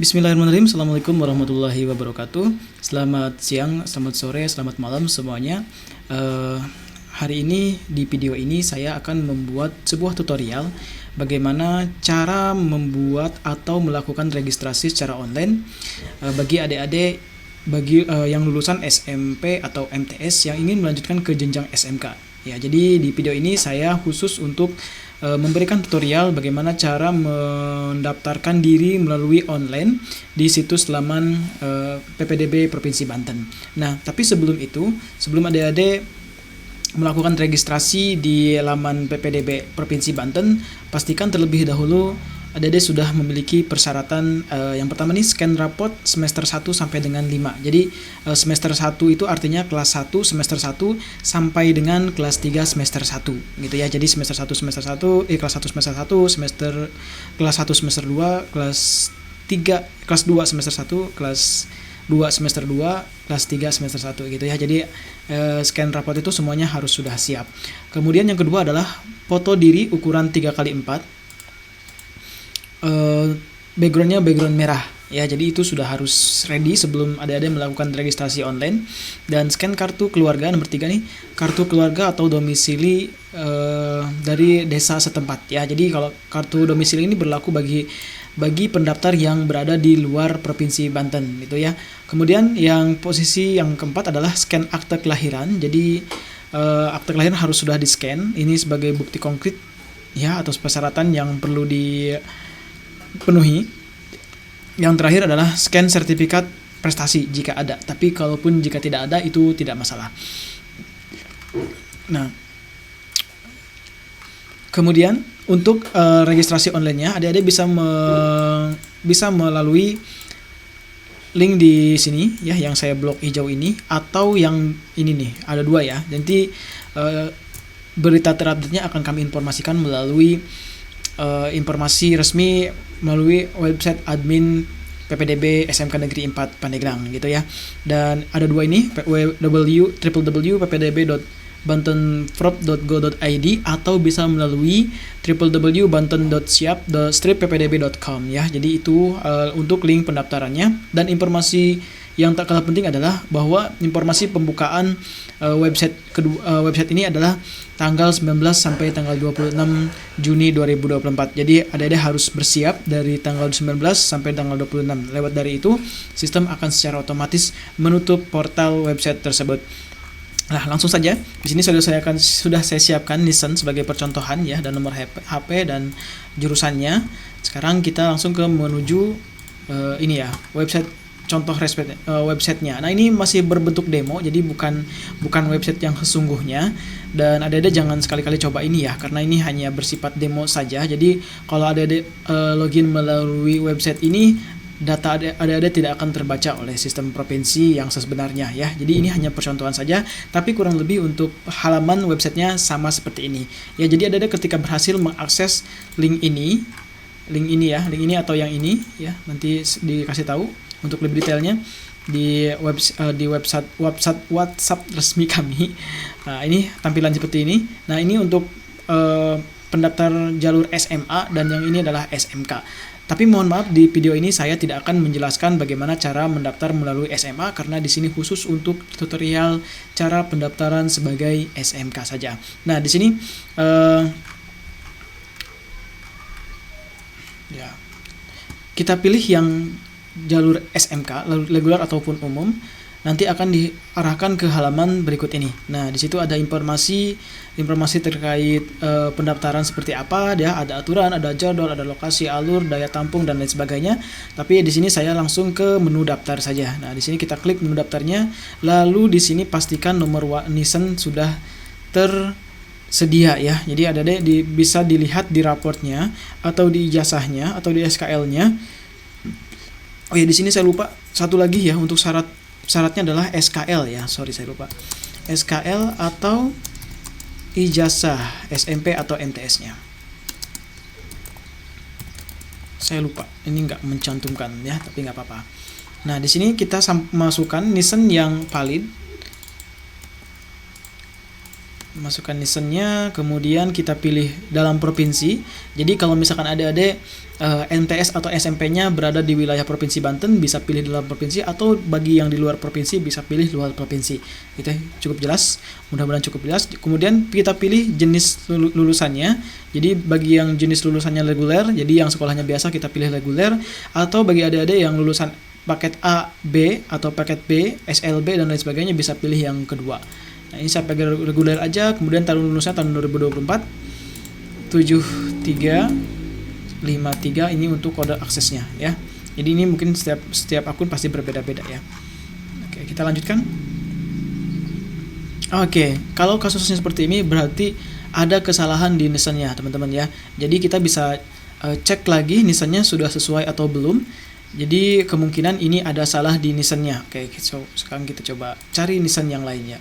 Bismillahirrahmanirrahim. Assalamualaikum warahmatullahi wabarakatuh. Selamat siang, selamat sore, selamat malam semuanya. Hari ini di video ini saya akan membuat sebuah tutorial bagaimana cara membuat atau melakukan registrasi secara online bagi adik-adik yang lulusan SMP atau MTS yang ingin melanjutkan ke jenjang SMK. Ya, jadi di video ini saya khusus untuk memberikan tutorial bagaimana cara mendaftarkan diri melalui online di situs laman PPDB Provinsi Banten. Nah, tapi sebelum adik-adik melakukan registrasi di laman PPDB Provinsi Banten, pastikan terlebih dahulu adik-adik sudah memiliki persyaratan. Yang pertama nih, scan raport semester 1 sampai dengan 5. Jadi semester 1 itu artinya kelas 1 semester 1 sampai dengan kelas 3 semester 1 gitu ya. Jadi semester 1 semester 1 kelas 1 semester 1 kelas 1 semester 2 kelas 3 kelas 2 semester 1 kelas 2 semester 2 kelas 3 semester 1 gitu ya. Jadi scan raport itu semuanya harus sudah siap. Kemudian yang kedua adalah foto diri ukuran 3x4. Backgroundnya background merah ya, jadi itu sudah harus ready sebelum adik-adik melakukan registrasi online. Dan scan kartu keluarga nomor 3 nih, kartu keluarga atau domisili dari desa setempat ya. Jadi kalau kartu domisili ini berlaku bagi pendaftar yang berada di luar provinsi Banten gitu ya. Kemudian yang posisi yang keempat adalah scan akte kelahiran. Jadi akte kelahiran harus sudah di-scan, ini sebagai bukti konkret ya, atau persyaratan yang perlu dipenuhi. Yang terakhir adalah scan sertifikat prestasi jika ada, tapi kalaupun jika tidak ada itu tidak masalah. Nah, kemudian untuk registrasi online-nya adik-adik bisa melalui link di sini ya, yang saya blok hijau ini, atau yang ini nih, ada dua ya. Nanti berita terupdate-nya akan kami informasikan melalui informasi resmi melalui website admin PPDB SMK Negeri 4 Pandeglang gitu ya. Dan ada dua ini, www.bantenprop.go.id atau bisa melalui www.banten.siap.ppdb.com ya. Jadi itu untuk link pendaftarannya. Dan informasi yang tak kalah penting adalah bahwa informasi pembukaan website ini adalah tanggal 19 sampai tanggal 26 Juni 2024. Jadi adik-adik harus bersiap dari tanggal 19 sampai tanggal 26. Lewat dari itu, sistem akan secara otomatis menutup portal website tersebut. Nah, langsung saja. Di sini sudah saya siapkan Nissan sebagai percontohan ya, dan nomor HP dan jurusannya. Sekarang kita langsung ke menuju ini ya, contoh websitenya. Nah, ini masih berbentuk demo, jadi bukan website yang sesungguhnya. Dan adik-adik jangan sekali-kali coba ini ya, karena ini hanya bersifat demo saja. Jadi kalau adik-adik login melalui website ini, data adik-adik tidak akan terbaca oleh sistem provinsi yang sebenarnya ya. Jadi ini hanya percontohan saja, tapi kurang lebih untuk halaman websitenya sama seperti ini ya. Jadi adik-adik ketika berhasil mengakses link ini atau yang ini ya, nanti dikasih tahu untuk lebih detailnya di website WhatsApp resmi kami. Nah, ini tampilan seperti ini. Nah, ini untuk pendaftar jalur SMA, dan yang ini adalah SMK. Tapi mohon maaf, di video ini saya tidak akan menjelaskan bagaimana cara mendaftar melalui SMA, karena di sini khusus untuk tutorial cara pendaftaran sebagai SMK saja. Nah, di sini ya, kita pilih yang jalur SMK, regular ataupun umum, nanti akan diarahkan ke halaman berikut ini. Nah, di situ ada informasi terkait pendaftaran seperti apa, dia ada aturan, ada jadwal, ada lokasi, alur, daya tampung, dan lain sebagainya. Tapi di sini saya langsung ke menu daftar saja. Nah, di sini kita klik menu daftarnya, lalu di sini pastikan nomor Nissan sudah tersedia ya. Jadi bisa dilihat di raportnya atau di ijazahnya atau di SKL-nya. Oh ya, di sini saya lupa satu lagi ya, untuk syaratnya adalah SKL ya. Sorry, saya lupa. SKL atau ijazah SMP atau MTS-nya. Saya lupa, ini nggak mencantumkan ya, tapi nggak apa-apa. Nah, di sini kita masukkan Nissan yang valid. masukkan nisennya, kemudian kita pilih dalam provinsi. Jadi kalau misalkan adik-adik MTS atau SMP-nya berada di wilayah Provinsi Banten, bisa pilih dalam provinsi, atau bagi yang di luar provinsi bisa pilih luar provinsi. Itu cukup jelas, mudah-mudahan cukup jelas. Kemudian kita pilih jenis lulusannya. Jadi bagi yang jenis lulusannya reguler, jadi yang sekolahnya biasa kita pilih reguler, atau bagi adik-adik yang lulusan paket A, B, atau paket B, SLB dan lain sebagainya bisa pilih yang kedua. Nah, ini saya pakai reguler aja, kemudian tahun lulusnya tahun 2024 7353, ini untuk kode aksesnya ya. Jadi ini mungkin setiap akun pasti berbeda-beda ya. Oke, kita lanjutkan. Oke, kalau kasusnya seperti ini berarti ada kesalahan di nisennya teman-teman ya. Jadi kita bisa cek lagi nisennya sudah sesuai atau belum. Jadi kemungkinan ini ada salah di nisennya. Oke, sekarang kita coba cari nisen yang lainnya.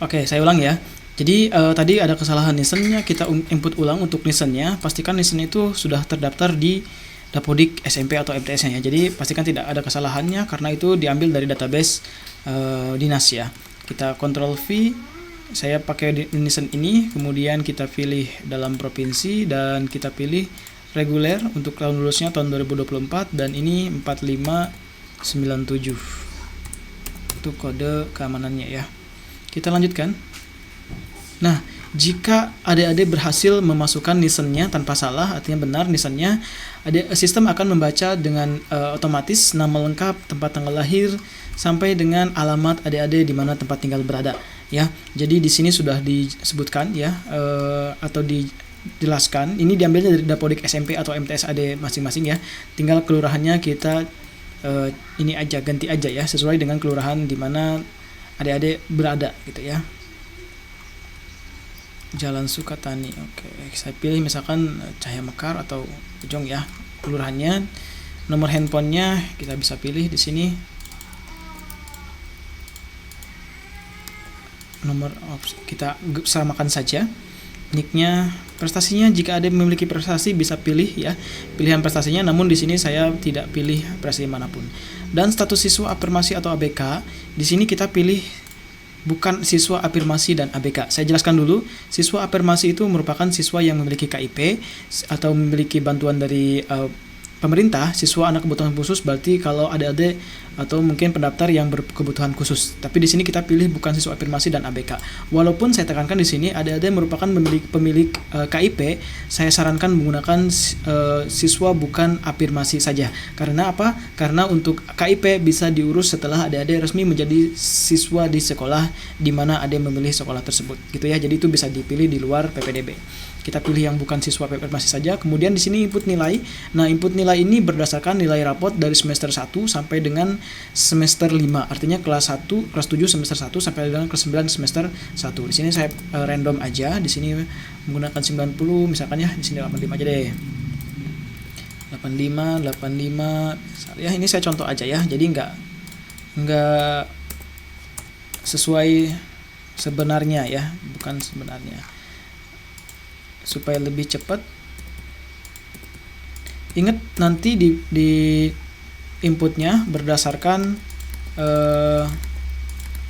Oke, saya ulang ya. Jadi tadi ada kesalahan nisennya, kita input ulang untuk nisennya. Pastikan nisen itu sudah terdaftar di Dapodik SMP atau MTS-nya ya. Jadi pastikan tidak ada kesalahannya karena itu diambil dari database dinas ya. Kita Ctrl V, saya pakai nisen ini, kemudian kita pilih dalam provinsi dan kita pilih reguler untuk tahun lulusnya tahun 2024 dan ini 4597. Itu kode keamanannya ya. Kita lanjutkan. Nah, jika adik-adik berhasil memasukkan nisennya tanpa salah, artinya benar nisennya, sistem akan membaca dengan otomatis nama lengkap, tempat tanggal lahir, sampai dengan alamat adik-adik di mana tempat tinggal berada. Ya, jadi di sini sudah disebutkan ya, atau dijelaskan. Ini diambilnya dari Dapodik SMP atau MTS adik masing-masing ya. Tinggal kelurahannya kita ini aja, ganti aja ya, sesuai dengan kelurahan di mana adik-adik berada gitu ya. Jalan Sukatani. Oke, saya pilih misalkan Cahaya Mekar atau Ujung ya, kelurahannya. Nomor handphonenya kita bisa pilih di sini. Nomor kita samakan saja. Nicknya, prestasinya jika ada memiliki prestasi bisa pilih ya pilihan prestasinya, namun di sini saya tidak pilih prestasi manapun. Dan status siswa afirmasi atau ABK, di sini kita pilih bukan siswa afirmasi dan ABK. Saya jelaskan dulu, siswa afirmasi itu merupakan siswa yang memiliki KIP atau memiliki bantuan dari pemerintah. Siswa anak kebutuhan khusus berarti kalau adik-adik atau mungkin pendaftar yang berkebutuhan khusus. Tapi di sini kita pilih bukan siswa afirmasi dan ABK. Walaupun saya tekankan di sini adik-adik merupakan pemilik KIP, saya sarankan menggunakan siswa bukan afirmasi saja. Karena apa? Karena untuk KIP bisa diurus setelah adik-adik resmi menjadi siswa di sekolah di mana adik memilih sekolah tersebut. Gitu ya. Jadi itu bisa dipilih di luar PPDB. Kita pilih yang bukan siswa afirmasi saja. Kemudian di sini input nilai. Nah, input nilai ini berdasarkan nilai rapot dari semester 1 sampai dengan semester 5. Artinya kelas 1, kelas 7 semester 1 sampai dengan kelas 9 semester 1. Di sini saya random aja. Di sini menggunakan 90 misalkan ya. Di sini 85 aja deh. 85 ya, ini saya contoh aja ya. Jadi enggak sesuai sebenarnya ya, bukan sebenarnya. Supaya lebih cepat. Ingat nanti di inputnya berdasarkan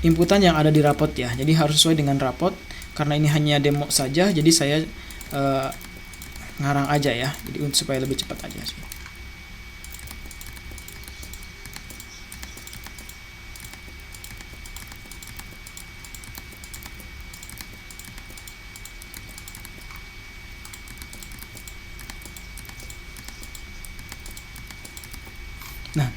inputan yang ada di rapot ya. Jadi harus sesuai dengan rapot. Karena ini hanya demo saja, jadi saya ngarang aja ya. Jadi supaya lebih cepat aja sih. Nah,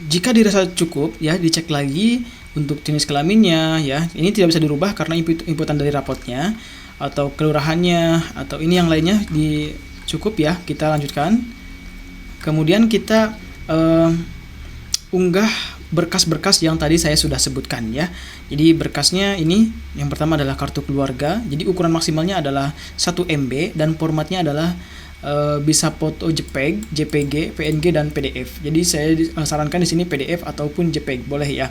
jika dirasa cukup ya, dicek lagi untuk jenis kelaminnya ya. Ini tidak bisa dirubah karena inputan dari rapotnya atau kelurahannya atau ini yang lainnya cukup ya. Kita lanjutkan. Kemudian kita unggah berkas-berkas yang tadi saya sudah sebutkan ya. Jadi berkasnya ini yang pertama adalah kartu keluarga. Jadi ukuran maksimalnya adalah 1 MB dan formatnya adalah bisa foto JPEG, JPG, PNG dan PDF. Jadi saya sarankan di sini PDF ataupun JPEG boleh ya.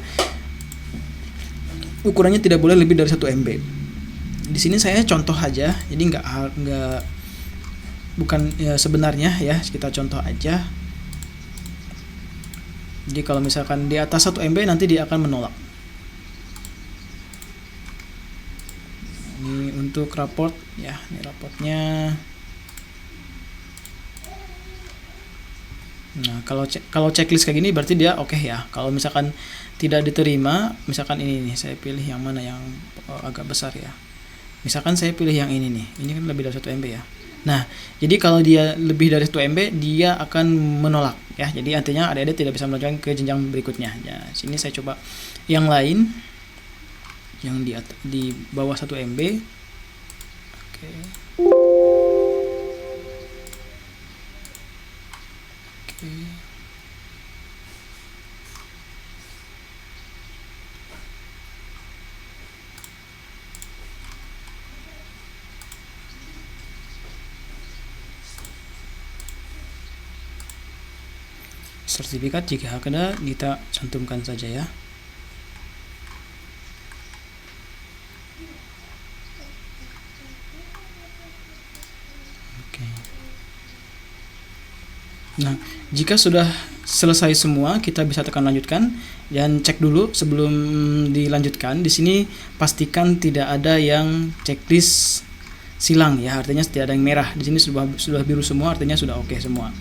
Ukurannya tidak boleh lebih dari 1 MB. Di sini saya contoh aja. Jadi bukan ya, sebenarnya ya, kita contoh aja. Jadi kalau misalkan di atas 1 MB nanti dia akan menolak. untuk raport ya, ini raportnya. Nah, kalau checklist kayak gini berarti dia oke ya. Kalau misalkan tidak diterima, misalkan ini nih, saya pilih yang mana yang agak besar ya. Misalkan saya pilih yang ini nih. Ini kan lebih dari 1 MB ya. Nah, jadi kalau dia lebih dari 1 MB, dia akan menolak ya. Jadi artinya adik-adik tidak bisa melanjutkan ke jenjang berikutnya. Ya, sini saya coba yang lain yang di bawah 1 MB. Oke. Sertifikat jika ada kita cantumkan saja ya. Oke. Nah, jika sudah selesai semua, kita bisa tekan lanjutkan dan cek dulu sebelum dilanjutkan. Di sini pastikan tidak ada yang checklist silang ya, artinya tidak ada yang merah. Di sini sudah biru semua, artinya sudah oke semua.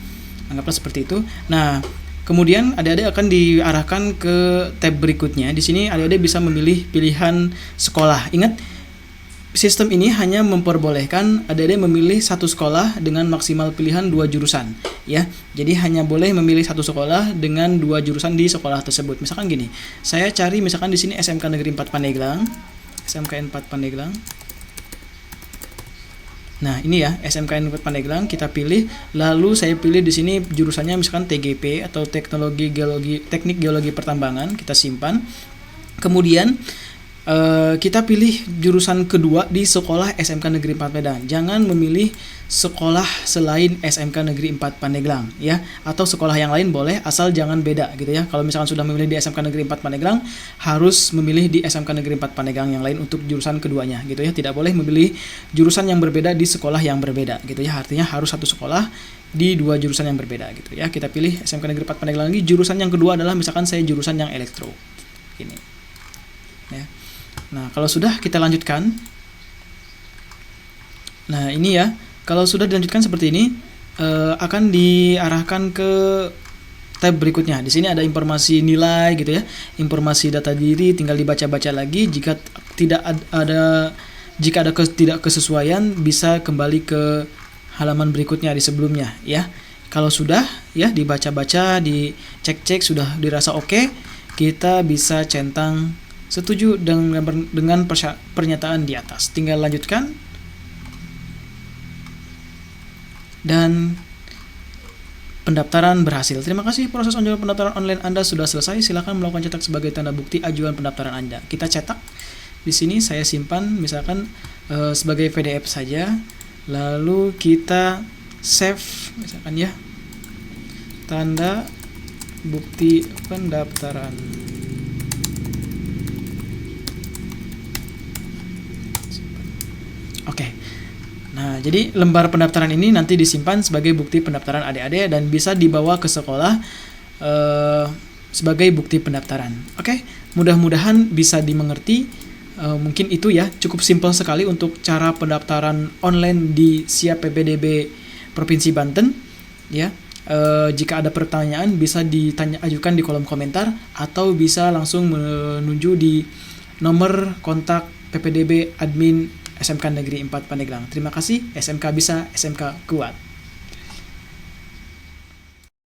Anggaplah seperti itu. Nah, kemudian adik-adik akan diarahkan ke tab berikutnya. Di sini adik-adik bisa memilih pilihan sekolah. Ingat, sistem ini hanya memperbolehkan adik-adik memilih satu sekolah dengan maksimal pilihan 2 jurusan, ya. Jadi hanya boleh memilih satu sekolah dengan 2 jurusan di sekolah tersebut. Misalkan gini, saya cari misalkan di sini SMK Negeri 4 Pandeglang, SMKN 4 Pandeglang. Nah, ini ya, SMKN 4 Pandeglang kita pilih, lalu saya pilih di sini jurusannya misalkan TGP atau Teknik Geologi Pertambangan, kita simpan. Kemudian kita pilih jurusan kedua di sekolah SMK Negeri 4 Padang. Jangan memilih sekolah selain SMK Negeri 4 Pandeglang ya, atau sekolah yang lain boleh asal jangan beda gitu ya. Kalau misalkan sudah memilih di SMK Negeri 4 Pandeglang, harus memilih di SMK Negeri 4 Pandeglang yang lain untuk jurusan keduanya gitu ya. Tidak boleh memilih jurusan yang berbeda di sekolah yang berbeda gitu ya. Artinya harus satu sekolah di 2 jurusan yang berbeda gitu ya. Kita pilih SMK Negeri 4 Pandeglang lagi. Jurusan yang kedua adalah misalkan saya jurusan yang elektro. Ini. Ya. Nah, kalau sudah kita lanjutkan. Nah, ini ya. Kalau sudah dilanjutkan seperti ini, akan diarahkan ke tab berikutnya. Di sini ada informasi nilai gitu ya. Informasi data diri tinggal dibaca-baca lagi. Jika ada tidak kesesuaian, bisa kembali ke halaman berikutnya di sebelumnya ya. Kalau sudah ya dibaca-baca, dicek-cek sudah dirasa oke, kita bisa centang setuju dengan pernyataan di atas. Tinggal lanjutkan. Dan pendaftaran berhasil. Terima kasih, proses pendaftaran online Anda sudah selesai. Silakan melakukan cetak sebagai tanda bukti ajuan pendaftaran Anda. Kita cetak. Di sini saya simpan misalkan sebagai PDF saja. Lalu kita save misalkan ya. Tanda bukti pendaftaran. Oke. Nah, jadi lembar pendaftaran ini nanti disimpan sebagai bukti pendaftaran adik-adik dan bisa dibawa ke sekolah sebagai bukti pendaftaran. Oke, mudah-mudahan bisa dimengerti. Mungkin itu ya, cukup simpel sekali untuk cara pendaftaran online di SIAP PPDB Provinsi Banten. Ya, jika ada pertanyaan bisa ajukan di kolom komentar atau bisa langsung menuju di nomor kontak PPDB Admin SMK Negeri 4 Pandeglang. Terima kasih, SMK bisa, SMK kuat.